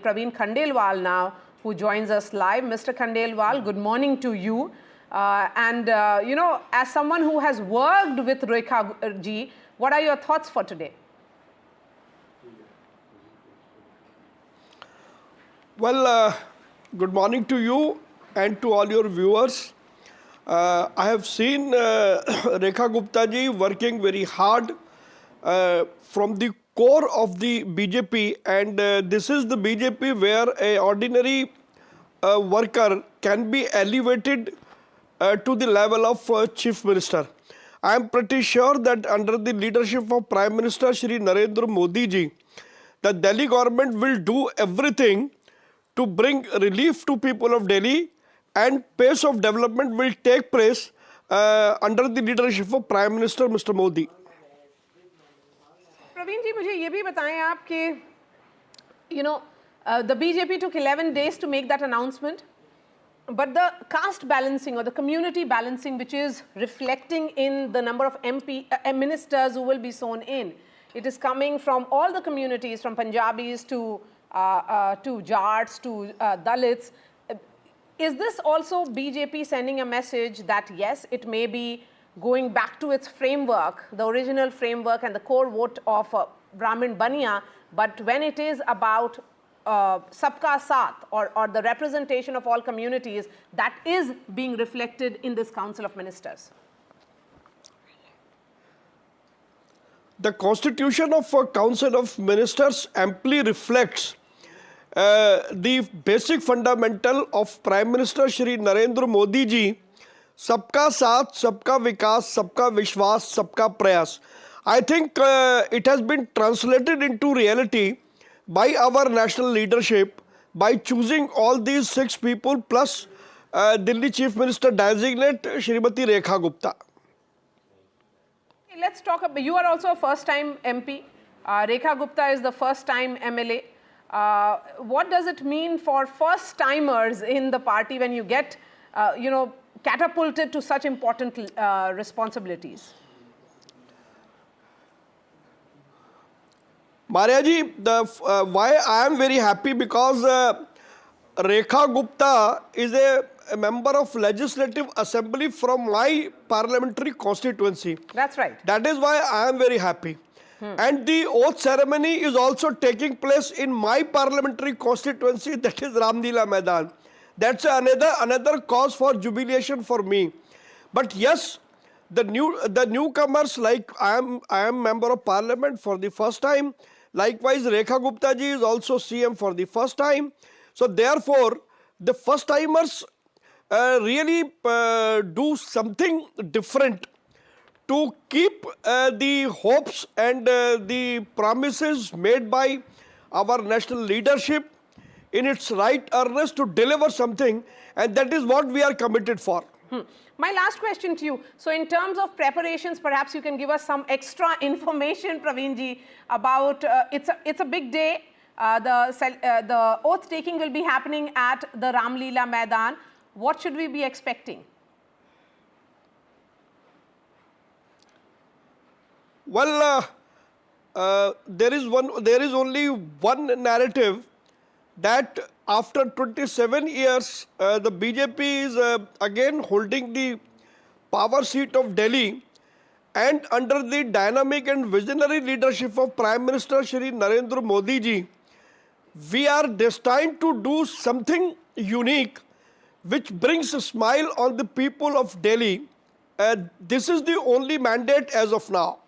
Praveen Khandelwal now, who joins us live. Mr. Khandelwal, good morning to you. As someone who has worked with Rekha ji, what are your thoughts for today? Well, good morning to you and to all your viewers. I have seen Rekha Gupta ji working very hard from the core of the BJP, and this is the BJP where a ordinary worker can be elevated to the level of Chief Minister. I am pretty sure that under the leadership of Prime Minister Shri Narendra Modi ji, the Delhi government will do everything to bring relief to people of Delhi, and pace of development will take place under the leadership of Prime Minister Mr. Modi. Praveen ji, मुझे ये भी बताएं आप कि the BJP took 11 days to make that announcement, but the caste balancing or the community balancing, which is reflecting in the number of ministers who will be sworn in, it is coming from all the communities, from Punjabis to Jats to Dalits. Is this also BJP sending a message that yes, it may be going back to its framework, the original framework and the core vote of Brahmin Baniya, but when it is about Sabka Saath or the representation of all communities, that is being reflected in this Council of Ministers? The constitution of a Council of Ministers amply reflects the basic fundamental of Prime Minister Shri Narendra Modi ji, Sabka Saath, Sabka Vikas, Sabka Vishwas, Sabka Prayas. I think it has been translated into reality by our national leadership by choosing all these 6 people plus Delhi Chief Minister designate Shrimati Rekha Gupta. Let's talk about, you are also a first-time MP. Rekha Gupta is the first-time MLA. What does it mean for first-timers in the party when you get, catapulted to such important responsibilities? Maria ji, why I am very happy because Rekha Gupta is a member of Legislative Assembly from my parliamentary constituency. That's right. That is why I am very happy. And the oath ceremony is also taking place in my parliamentary constituency, that is Ramlila Maidan. That's another cause for jubilation for me. But yes, the newcomers, like I am member of parliament for the first time. Likewise, Rekha Gupta ji is also CM for the first time. So therefore, the first timers really do something different to keep the hopes and the promises made by our national leadership in its right earnest to deliver something, and that is what we are committed for. My last question to you. So in terms of preparations, perhaps you can give us some extra information, Praveen ji, about, it's a big day. The oath taking will be happening at the Ramlila Maidan. What should we be expecting? Well, there is only one narrative that after 27 years, the BJP is again holding the power seat of Delhi, and under the dynamic and visionary leadership of Prime Minister Shri Narendra Modi ji, we are destined to do something unique which brings a smile on the people of Delhi. This is the only mandate as of now.